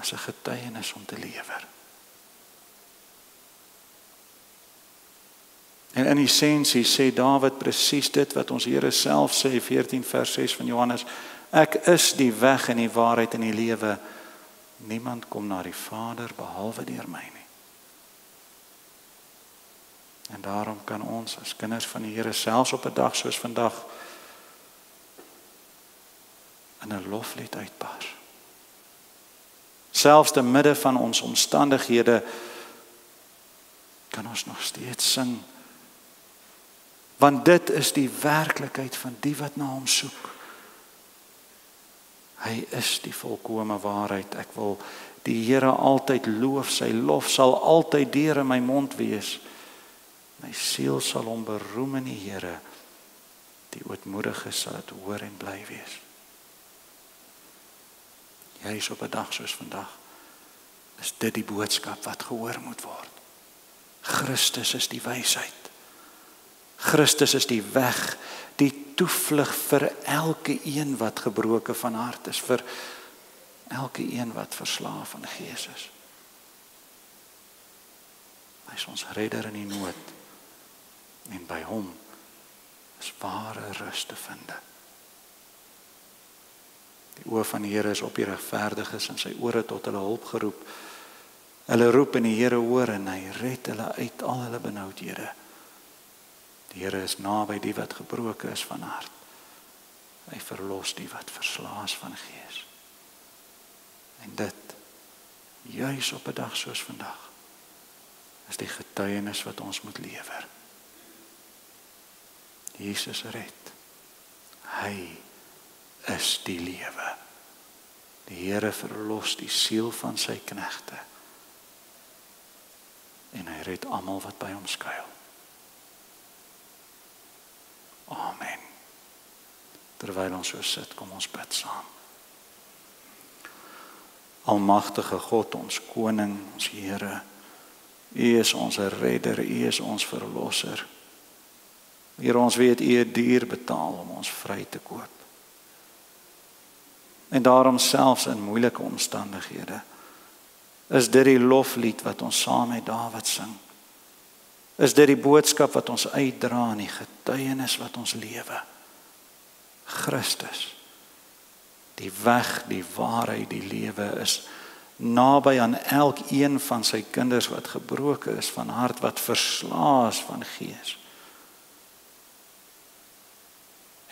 as 'n getuienis om te lewer. En in essensie sê Dawid presies dit wat ons Here self sê, 14 vers 6 van Johannes, ek is die weg en die waarheid en die lewe. Niemand kom na die Vader behalwe deur my nie. En daarom kan ons as kinders van die Here selfs op 'n dag soos vandag in 'n loflied uitbars. Selfs te midde van ons omstandighede kan ons nog steeds sing. Want dit is die werklikheid van die wat na hom soek. Hy is die volkome waarheid. Ek wil die Here altyd loof, sy lof sal altyd deur in my mond wees. My siel sal hom beroem in die Here. Die ootmoediges sal dit hoor en bly wees. Juis op 'n dag soos vandag is dit die boodskap wat gehoor moet word. Christus is die wysheid. Christus is die weg, die toevlug vir elke een wat gebroken van hart is, vir elke een wat verslaaf aan gees is. Hy is ons redder in die nood en by hom is ware rus te vind. Die oë van die Here is op die regverdiges en sy ore tot hulle hulp geroep. Hulle roep en die Here hoor en hy red hulle uit al hulle benoudhede. Die Here is naby die wat gebroken is van hart. Hy verlos die wat verslaas van gees. En dit, juis op 'n dag soos vandag, is die getuienis wat ons moet lewer. Jesus red. Hy is die lewe. Die Here verlos die siel van sy knegte. en hy red almal wat by hom skuil. Amen. Terwyl ons so sit, kom ons bid saam. Almagtige God, ons koning, ons Here, U is ons redder, U is ons verlosser. Here, ons weet U het duur betaal om ons vry te koop. En daarom selfs in moeilike omstandighede is dit die loflied wat ons saam met Dawid sing. Is dit die boodskap wat ons uitdra en die getuienis wat ons lewe. Christus, die weg, die waarheid, die lewe is naby aan elkeen van sy kinders wat gebroken is van hart, wat verslaas van gees.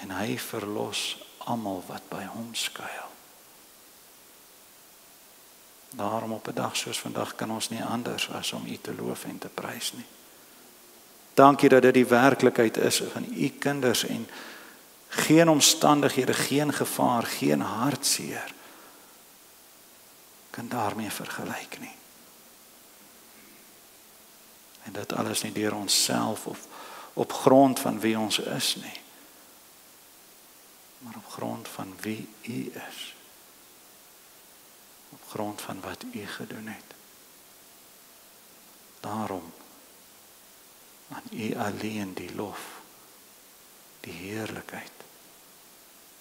En hy verlos almal wat by hom skuil. Daarom op 'n dag soos vandag kan ons nie anders as om U te loof en te prys nie. Dankie dat dit die werklikheid is van U kinders en geen omstandighede, geen gevaar, geen hartseer kan daarmee vergelyk nie. En dit alles nie deur onsself of op grond van wie ons is nie, maar op grond van wie U is. Op grond van wat U gedoen het. Daarom aan U alleen die lof, die heerlikheid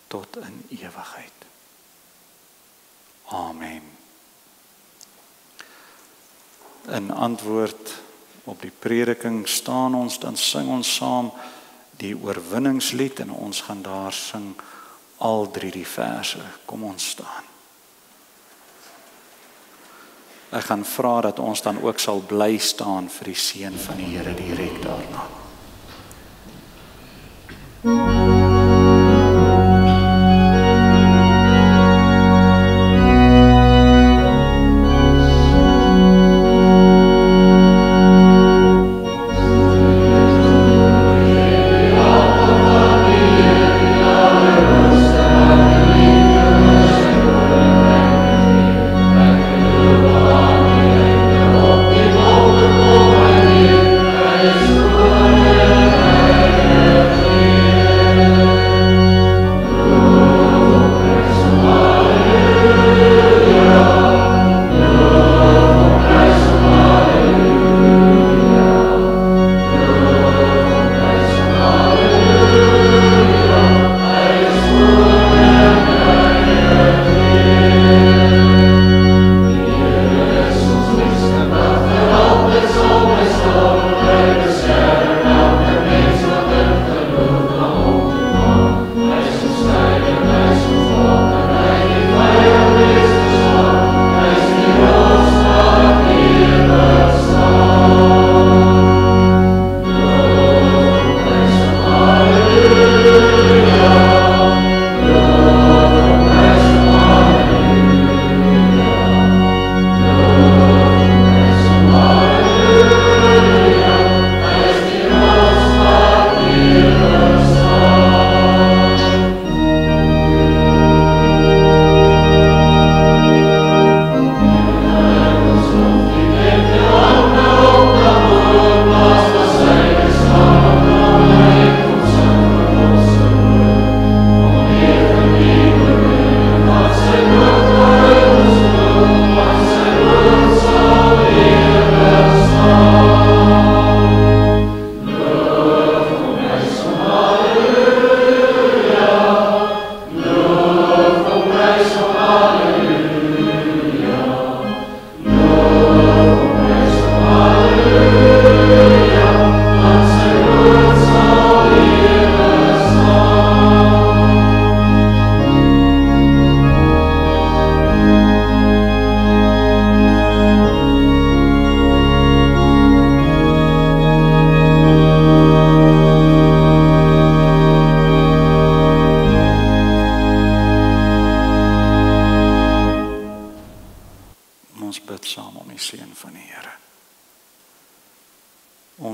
tot in ewigheid. Amen. In antwoord op die prediking staan ons, dan sing ons saam die oorwinningslied en ons gaan daar sing al 3 die verse. Kom ons staan. Ek gaan vra dat ons dan ook sal bly staan vir die seën van die Here direk daarna.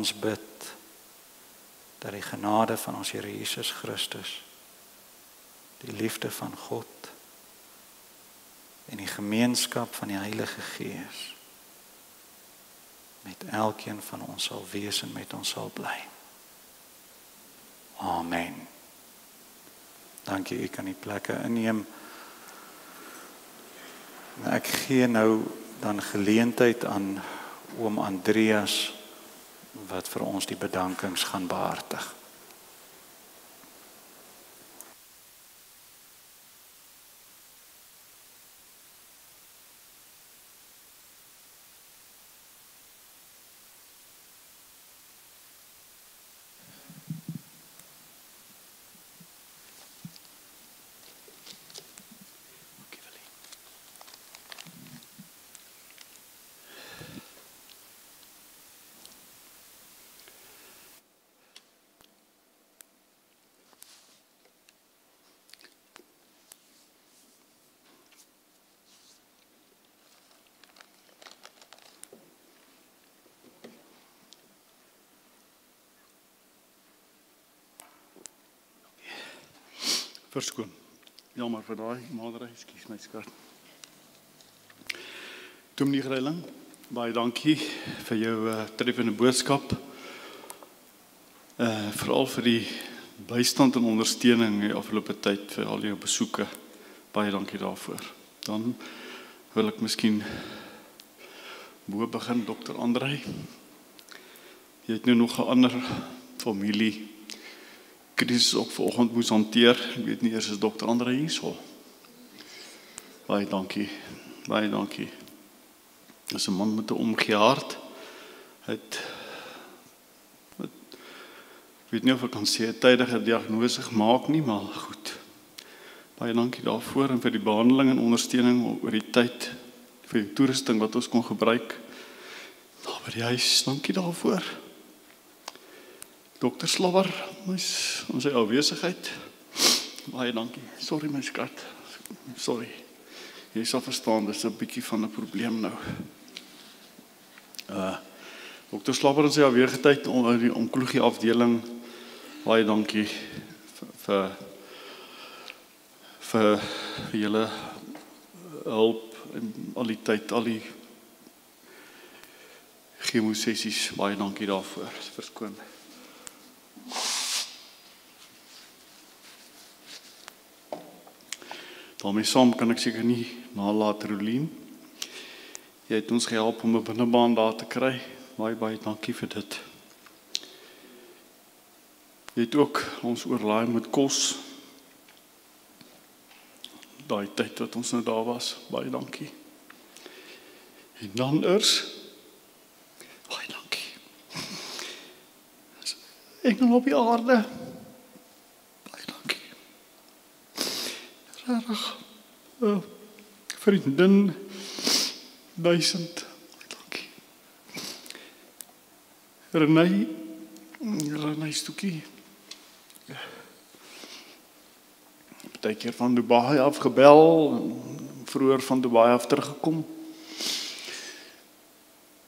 Ons bid dat die genade van ons Here Jesus Christus, die liefde van God en die gemeenskap van die Heilige Gees met elkeen van ons sal wees en met ons sal bly. Amen. Dankie, ek kan die plekke inneem. Ek gee nou dan geleentheid aan oom Andreas wat vir ons die bedankings gaan behartig. Verskoon. Jammer vir daai maandery, ekskuus my skat. Dominee Greiling, baie dankie vir jou treffende boodskap. Veral vir die bystand en ondersteuning die afgelope tyd vir al jou besoeke. Baie dankie daarvoor. Dan wil ek miskien bo begin, Dr. Andrei. Jy het nou nog 'n ander familie krisis ook vanoggend moes hanteer. Ek weet nie eers is Dr. Andrei hierso. Baie dankie. Baie dankie. Dis 'n man met 'n omgee hart. Ek weet nie of ek kan sê 'n tydige diagnose gemaak nie, maar goed. Baie dankie daarvoor en vir die behandeling en ondersteuning oor die tyd, vir die toerusting wat ons kon gebruik. Daar by die huis, dankie daarvoor. Dr. Slauwer, ons sy afwesigheid. Baie dankie. Sorry my skat. Sorry. Jy sal verstaan, dis 'n bietjie van 'n probleem nou. Dr. Slauwer en sy afwesigheid onder die onkologie afdeling. Baie dankie vir julle hulp en al die tyd, al die chemosessies. Baie dankie daarvoor. Verskoon. Daarmee saam kan ek seker nie nalat Rolien. Jy het ons gehelp om 'n binnebaan daar te kry. Baie dankie vir dit. Jy het ook ons oorlaai met kos. Daai tyd wat ons nou daar was. Baie dankie. En dan baie dankie. Engel op die aarde. Rarig. Vriendin, 1000. Dankie. Renai Stoekie. Partykeer van Dubai afgebel, vroeër van Dubai af teruggekom.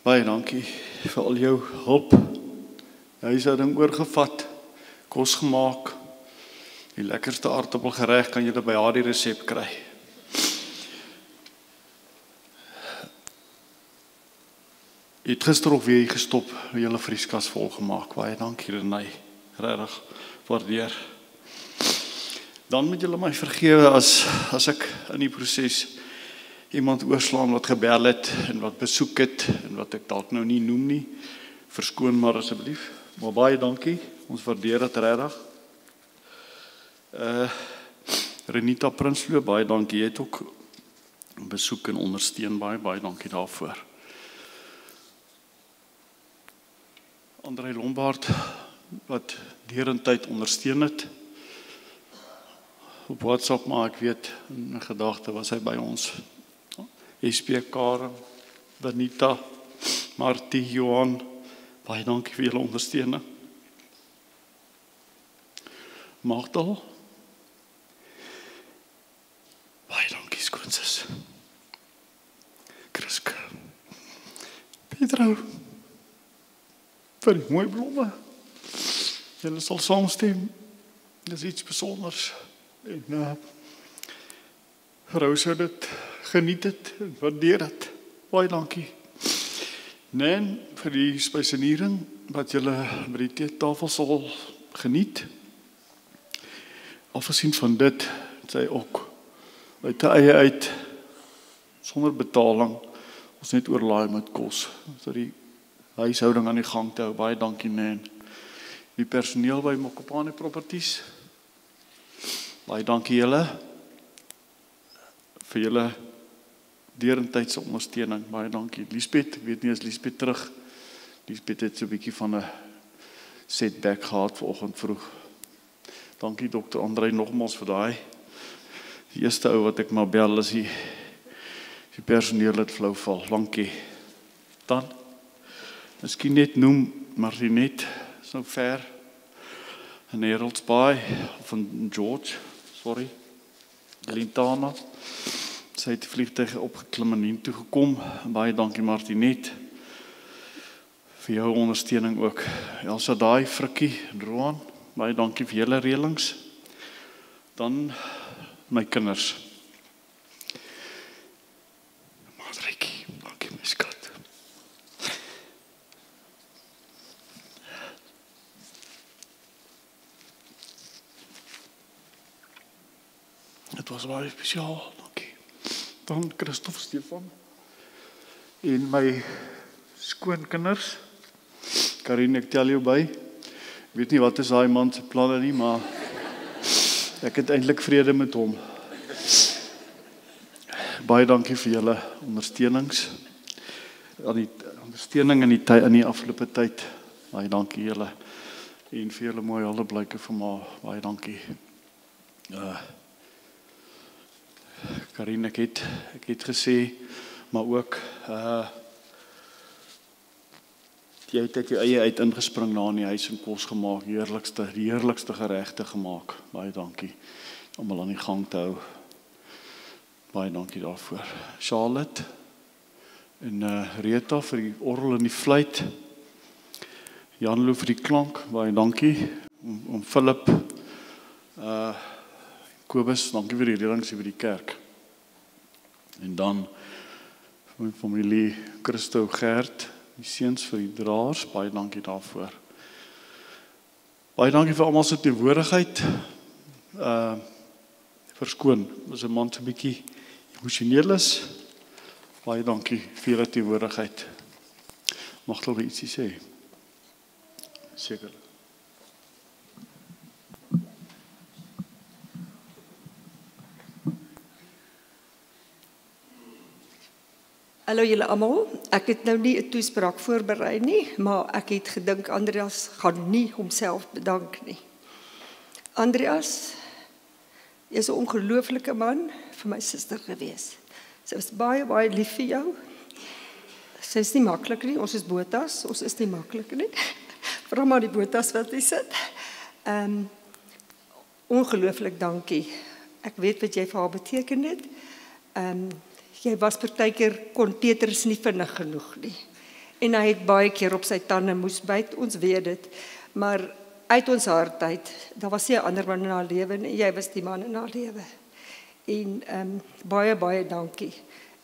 Baie dankie vir al jou hulp. Huishouding oorgevat, kos gemaak. Die lekkerste aardappelgereg kan jy by haar die resep kry. Jy het gister ook weer gestop, julle vrieskas volgemaak. Baie dankie Renai, regtig waardeer. Dan moet julle my vergewe as ek in die proses iemand oorslaan wat gebel het en wat besoek het en wat ek dalk nou nie noem nie. Verskoon maar asseblief. Maar baie dankie. Ons waardeer dit regtig. Renita Prinsloo, baie dankie. Jy het ook besoek en ondersteun. Baie dankie daarvoor. Andrei Lombard wat deurentyd ondersteun het. Op WhatsApp, maar ek weet in my gedagte was hy by ons. SP Karen, Benita, Martie, Johan, baie dankie vir julle ondersteuning. Magdal, baie dankie skoonsis. Kriske, Pedro, vir die mooi blomme. Julle sal saamstem, dis iets besonders. En vrou sou dit geniet het en waardeer het. Baie dankie. Nen, vir vir die spyseniering wat julle by die teetafel sal geniet. Afgesien van dit, het sy ook uit die eie uit, sonder betaling, ons net oorlaai met kos, so die huishouding aan die gang te hou. Baie dankie, Nan. Die personeel by Mokopane Properties, baie dankie julle, vir julle deurentydse ondersteuning, baie dankie. Liesbeth, ek weet nie, is Liesbeth terug? Liesbeth het so 'n bietjie van 'n setback gehad vanoggend vroeg. Dankie Dr. Andrei nogmaals vir daai. Die eerste ou wat ek maar bel is die personeel het flou val. Dankie. Dan, miskien net noem Martinet, so ver, in Harold's Bay, of in George, sorry, Lintana. Sy het die vliegtuig opgeklim en hier toe gekom. Baie dankie Martinet, vir jou ondersteuning ook. Elsa Daai, Frikkie, Roan, baie dankie vir julle reëlings. Dan my kinders. Madrikie, dankie my skat. Het was baie spesiaal, dankie. Dan Christoph Stefan en my skoonkinders. Karin, ek tel jou by. Ek weet nie wat is daai man se planne nie, maar ek het eintlik vrede met hom. Baie dankie vir julle ondersteunings. Aan die ondersteuning in die afgelope tyd. Baie dankie julle. En vir julle mooi huldeblyke vir ma. Baie dankie. Karin, ek het gesê, maar ook jy het uit jou eie uit ingespring na in die huis en kos gemaak, die heerlikste geregte gemaak. Baie dankie. Almal aan die gang te hou. Baie dankie daarvoor. Charlotte en Rita vir die orgel en die fluit. Janlo vir die klank. Baie dankie. Om Philip, Kobus, dankie vir die reëlings vir die kerk. En dan vir my familie Christo Gert, die seuns vir die draers, baie dankie daarvoor. Baie dankie vir almal se teenwoordigheid. Verskoon, as 'n man so 'n bietjie emosioneel is. Baie dankie vir julle teenwoordigheid. Mag hulle ietsie sê? Seker. Hallo julle almal, ek het nou nie 'n toespraak voorberei nie, maar ek het gedink Andreas gaan nie homself bedank nie. Andreas is 'n ongelooflike man vir my suster gewees. Sy was baie, baie lief vir jou. Sy is nie maklik nie, ons is botas, ons is nie maklik nie. Vra maar die botas wat hy sit. Ongelooflik dankie. Ek weet wat jy vir haar beteken het. Jy was partykeer kon Petrus nie vinnig genoeg nie. En hy het baie keer op sy tande moes byt, ons weet dit. Maar uit ons hart uit, daar was nie 'n ander man in haar lewe nie, jy was die man in haar lewe. En baie, baie dankie.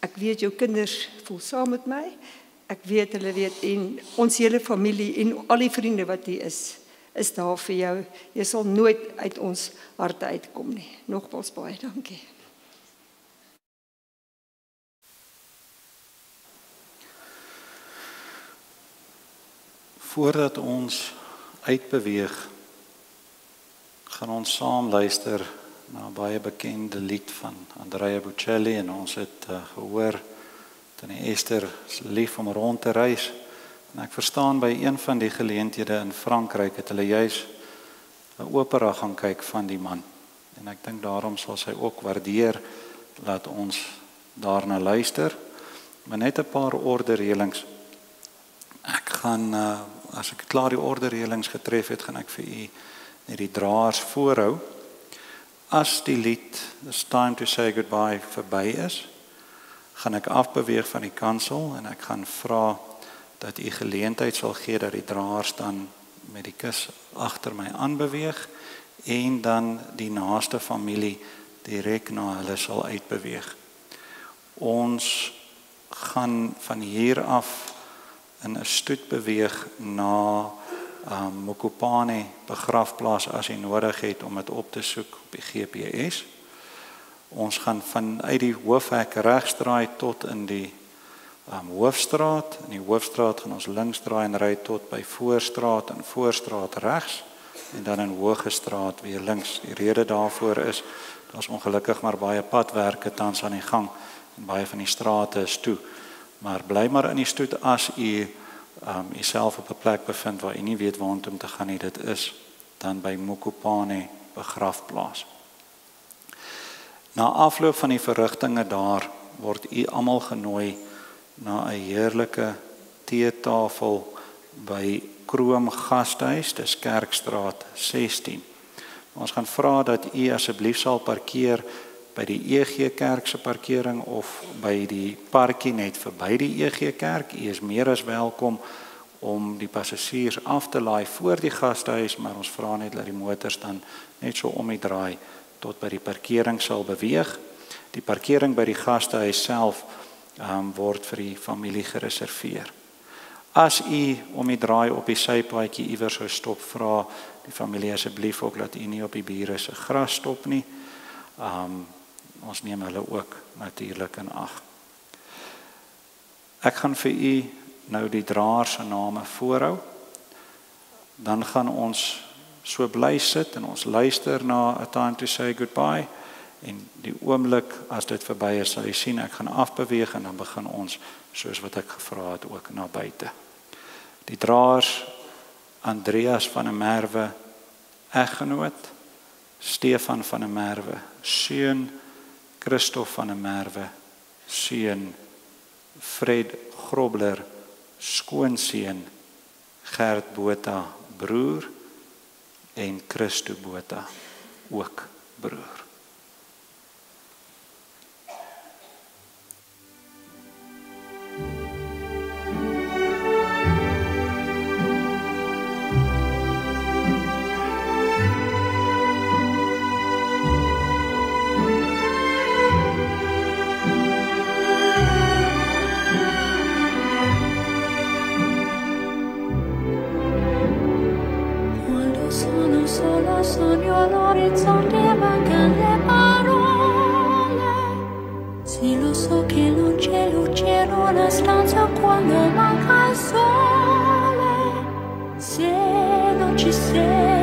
Ek weet jou kinders voel saam met my. Ek weet hulle weet en ons hele familie en al die vriende wat hier is daar vir jou. Jy sal nooit uit ons harte uitkom nie. Nogmaals baie dankie. Voordat ons uitbeweeg, gaan ons saam luister na 'n baie bekende lied van Andrea Bocelli en ons het gehoor dat Esther se lief om rond te reis. En ek verstaan by een van die geleenthede in Frankryk het hulle juis 'n opera gaan kyk van die man. En ek dink daarom sal sy ook waardeer dat ons daarna luister. Maar net 'n paar ordereëlings. Ek gaan as ek klaar die ordereëlings getref het, gaan ek vir u net die draers voorhou. As die lied It's Time to Say Goodbye verby is, gaan ek afbeweeg van die kansel en ek gaan vra dat u geleentheid sal gee dat die draers dan met die kus agter my aanbeweeg en dan die naaste familie direk na hulle sal uitbeweeg. Ons gaan van hier af in 'n stoet beweeg na Mokopane begrafplaas as jy nodig het om dit op te soek op die GPS. Ons gaan vanuit die hoofhek regs draai tot in die Hoofstraat. In die Hoofstraat gaan ons links draai en ry tot by Voorstraat en Voorstraat regs en dan in Hoogstraat weer links. Die rede daarvoor is, daar's ongelukkig maar baie padwerke tans aan die gang en baie van die strate is toe. Maar bly maar in die stoet as u jouself op 'n plek bevind waar u nie weet waartoe om te gaan nie. Dit is dan by Mokopane begrafplaas. Na afloop van die verrigtinge daar word u almal genooi na 'n heerlike teetafel by Kroom Gasthuis, dis Kerkstraat 16. Ons gaan vra dat u asseblief sal parkeer by die EG Kerk se parkering of by die parkie net verby die EG Kerk. U is meer as welkom om die passasiers af te laai voor die gastehuis, maar ons vra net dat die motors dan net so om die draai tot by die parkering sal beweeg. Die parkering by die gastehuis self word vir die familie gereserveer. As u om die draai op die sypaadjie iewers sou stop, vra die familie asseblief ook dat u nie op die bure se gras stop nie. Ons neem hulle ook natuurlik in ag. Ek gaan vir u nou die draer se name voorhou. Dan gaan ons so bly sit en ons luister na A Time to Say Goodbye. En die oomblik as dit verby is, sal jy sien ek gaan afbeweeg en dan begin ons soos wat ek gevra het ook na buite. Die draers: Andreas van der Merwe, eggenoot, Stefan van der Merwe, seun, Christof van der Merwe, seun, Fred Grobler, skoonseun, Gert Botha, broer, en Christo Botha, ook broer. Sogno all'orizzonte, mancano le parole. Sì, lo so che non c'è luce in una stanza quando manca il sole. Se non ci sei